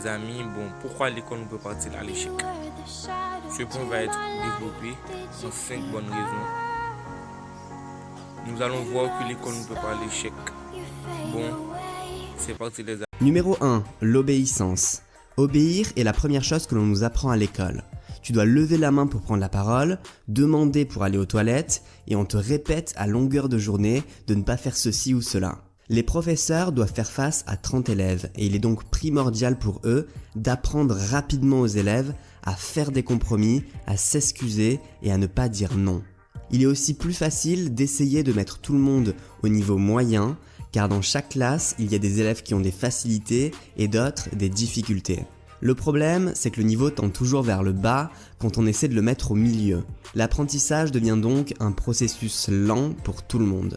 les amis, pourquoi l'école ne peut partir à l'échec? Ce point va être développé en 5 bonnes raisons. Nous allons voir que l'école ne peut pas à l'échec. C'est parti les amis. Numéro 1. L'obéissance. Obéir est la première chose que l'on nous apprend à l'école. Tu dois lever la main pour prendre la parole, demander pour aller aux toilettes et on te répète à longueur de journée de ne pas faire ceci ou cela. Les professeurs doivent faire face à 30 élèves et il est donc primordial pour eux d'apprendre rapidement aux élèves à faire des compromis, à s'excuser et à ne pas dire non. Il est aussi plus facile d'essayer de mettre tout le monde au niveau moyen car dans chaque classe, il y a des élèves qui ont des facilités et d'autres des difficultés. Le problème, c'est que le niveau tend toujours vers le bas quand on essaie de le mettre au milieu. L'apprentissage devient donc un processus lent pour tout le monde.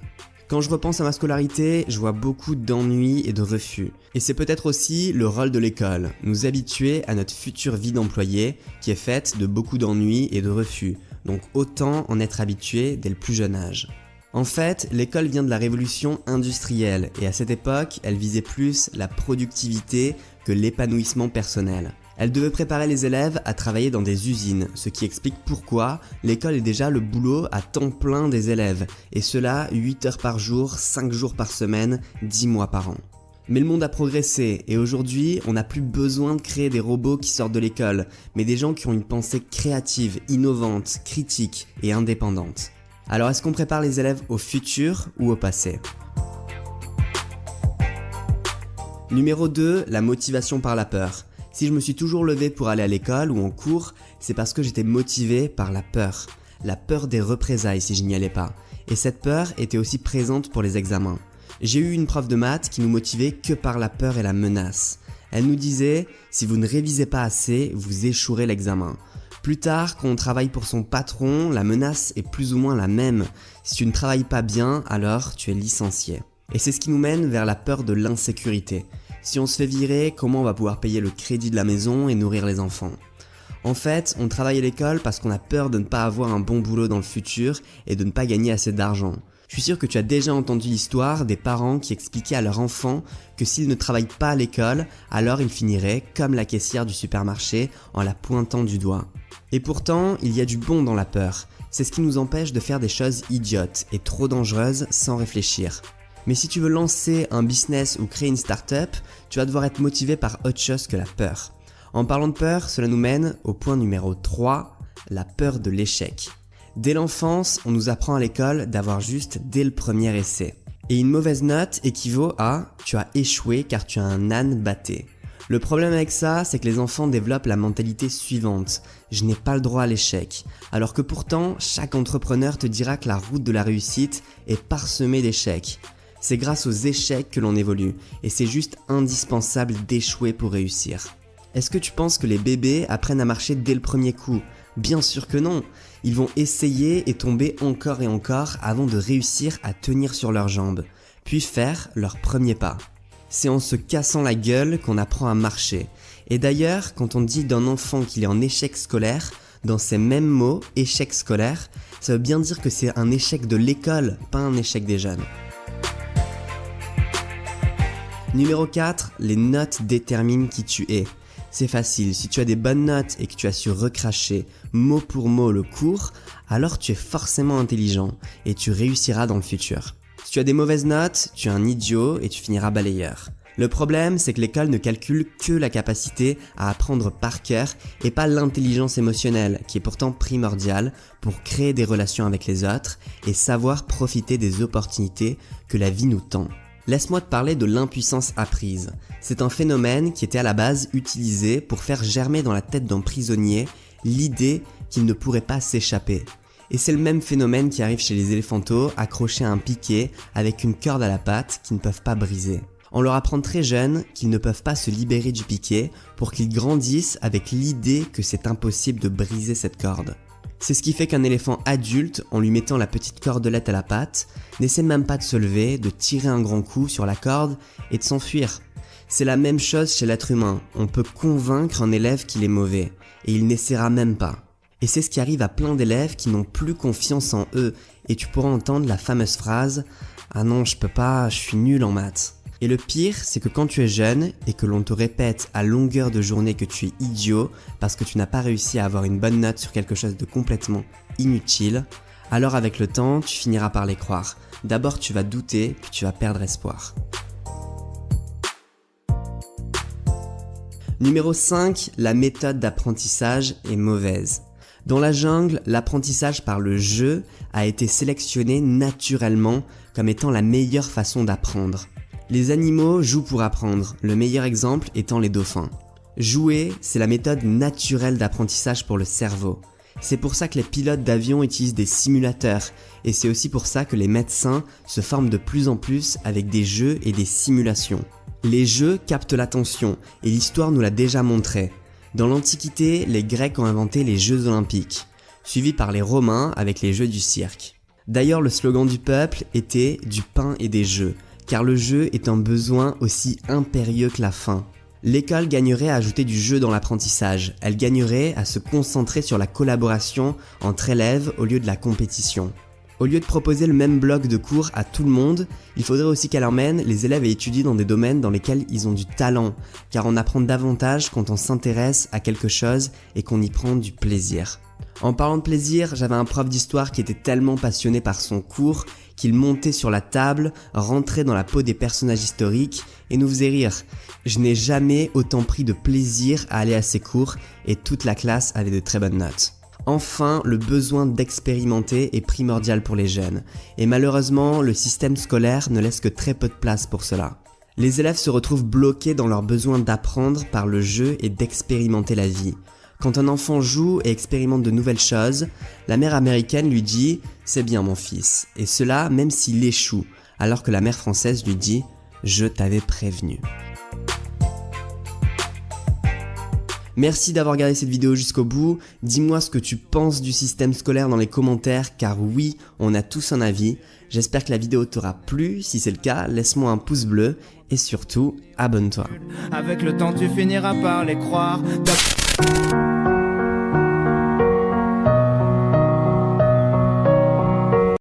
Quand je repense à ma scolarité, je vois beaucoup d'ennuis et de refus. Et c'est peut-être aussi le rôle de l'école, nous habituer à notre future vie d'employé qui est faite de beaucoup d'ennuis et de refus, donc autant en être habitué dès le plus jeune âge. En fait, l'école vient de la révolution industrielle et à cette époque, elle visait plus la productivité que l'épanouissement personnel. Elle devait préparer les élèves à travailler dans des usines, ce qui explique pourquoi l'école est déjà le boulot à temps plein des élèves, et cela 8 heures par jour, 5 jours par semaine, 10 mois par an. Mais le monde a progressé et aujourd'hui, on n'a plus besoin de créer des robots qui sortent de l'école, mais des gens qui ont une pensée créative, innovante, critique et indépendante. Alors est-ce qu'on prépare les élèves au futur ou au passé ? Numéro 2, la motivation par la peur. Si je me suis toujours levé pour aller à l'école ou en cours, c'est parce que j'étais motivé par la peur des représailles si je n'y allais pas. Et cette peur était aussi présente pour les examens. J'ai eu une prof de maths qui nous motivait que par la peur et la menace. Elle nous disait « si vous ne révisez pas assez, vous échouerez l'examen ». Plus tard, quand on travaille pour son patron, la menace est plus ou moins la même. Si tu ne travailles pas bien, alors tu es licencié. Et c'est ce qui nous mène vers la peur de l'insécurité. Si on se fait virer, comment on va pouvoir payer le crédit de la maison et nourrir les enfants ? En fait, on travaille à l'école parce qu'on a peur de ne pas avoir un bon boulot dans le futur et de ne pas gagner assez d'argent. Je suis sûr que tu as déjà entendu l'histoire des parents qui expliquaient à leur enfant que s'ils ne travaillent pas à l'école, alors ils finiraient comme la caissière du supermarché en la pointant du doigt. Et pourtant, il y a du bon dans la peur. C'est ce qui nous empêche de faire des choses idiotes et trop dangereuses sans réfléchir. Mais si tu veux lancer un business ou créer une start-up, tu vas devoir être motivé par autre chose que la peur. En parlant de peur, cela nous mène au point numéro 3, la peur de l'échec. Dès l'enfance, on nous apprend à l'école d'avoir juste dès le premier essai. Et une mauvaise note équivaut à « tu as échoué car tu as un âne batté ». Le problème avec ça, c'est que les enfants développent la mentalité suivante « je n'ai pas le droit à l'échec ». Alors que pourtant, chaque entrepreneur te dira que la route de la réussite est parsemée d'échecs. C'est grâce aux échecs que l'on évolue et c'est juste indispensable d'échouer pour réussir. Est-ce que tu penses que les bébés apprennent à marcher dès le premier coup ? Bien sûr que non. Ils vont essayer et tomber encore et encore avant de réussir à tenir sur leurs jambes, puis faire leur premier pas. C'est en se cassant la gueule qu'on apprend à marcher. Et d'ailleurs, quand on dit d'un enfant qu'il est en échec scolaire, dans ces mêmes mots, échec scolaire, ça veut bien dire que c'est un échec de l'école, pas un échec des jeunes. Numéro 4, les notes déterminent qui tu es. C'est facile, si tu as des bonnes notes et que tu as su recracher mot pour mot le cours, alors tu es forcément intelligent et tu réussiras dans le futur. Si tu as des mauvaises notes, tu es un idiot et tu finiras balayeur. Le problème, c'est que l'école ne calcule que la capacité à apprendre par cœur et pas l'intelligence émotionnelle, qui est pourtant primordiale pour créer des relations avec les autres et savoir profiter des opportunités que la vie nous tend. Laisse-moi te parler de l'impuissance apprise. C'est un phénomène qui était à la base utilisé pour faire germer dans la tête d'un prisonnier l'idée qu'il ne pourrait pas s'échapper. Et c'est le même phénomène qui arrive chez les éléphanteaux accrochés à un piquet avec une corde à la patte qu'ils ne peuvent pas briser. On leur apprend très jeunes qu'ils ne peuvent pas se libérer du piquet pour qu'ils grandissent avec l'idée que c'est impossible de briser cette corde. C'est ce qui fait qu'un éléphant adulte, en lui mettant la petite cordelette à la patte, n'essaie même pas de se lever, de tirer un grand coup sur la corde et de s'enfuir. C'est la même chose chez l'être humain, on peut convaincre un élève qu'il est mauvais, et il n'essaiera même pas. Et c'est ce qui arrive à plein d'élèves qui n'ont plus confiance en eux, et tu pourras entendre la fameuse phrase « Ah non, je peux pas, je suis nul en maths ». Et le pire, c'est que quand tu es jeune et que l'on te répète à longueur de journée que tu es idiot parce que tu n'as pas réussi à avoir une bonne note sur quelque chose de complètement inutile, alors avec le temps, tu finiras par les croire. D'abord, tu vas douter, puis tu vas perdre espoir. Numéro 5, la méthode d'apprentissage est mauvaise. Dans la jungle, l'apprentissage par le jeu a été sélectionné naturellement comme étant la meilleure façon d'apprendre. Les animaux jouent pour apprendre, le meilleur exemple étant les dauphins. Jouer, c'est la méthode naturelle d'apprentissage pour le cerveau. C'est pour ça que les pilotes d'avion utilisent des simulateurs, et c'est aussi pour ça que les médecins se forment de plus en plus avec des jeux et des simulations. Les jeux captent l'attention, et l'histoire nous l'a déjà montré. Dans l'Antiquité, les Grecs ont inventé les Jeux Olympiques, suivis par les Romains avec les Jeux du cirque. D'ailleurs, le slogan du peuple était « du pain et des jeux », car le jeu est un besoin aussi impérieux que la faim. L'école gagnerait à ajouter du jeu dans l'apprentissage, elle gagnerait à se concentrer sur la collaboration entre élèves au lieu de la compétition. Au lieu de proposer le même bloc de cours à tout le monde, il faudrait aussi qu'elle emmène les élèves à étudier dans des domaines dans lesquels ils ont du talent, car on apprend davantage quand on s'intéresse à quelque chose et qu'on y prend du plaisir. En parlant de plaisir, j'avais un prof d'histoire qui était tellement passionné par son cours qu'il montait sur la table, rentrait dans la peau des personnages historiques et nous faisait rire. Je n'ai jamais autant pris de plaisir à aller à ses cours et toute la classe avait de très bonnes notes. Enfin, le besoin d'expérimenter est primordial pour les jeunes et malheureusement, le système scolaire ne laisse que très peu de place pour cela. Les élèves se retrouvent bloqués dans leur besoin d'apprendre par le jeu et d'expérimenter la vie. Quand un enfant joue et expérimente de nouvelles choses, la mère américaine lui dit « c'est bien mon fils » et cela même s'il échoue, alors que la mère française lui dit « je t'avais prévenu ». Merci d'avoir regardé cette vidéo jusqu'au bout, dis-moi ce que tu penses du système scolaire dans les commentaires car oui, on a tous un avis. J'espère que la vidéo t'aura plu, si c'est le cas, laisse-moi un pouce bleu et surtout, abonne-toi. Avec le temps tu finiras par les croire.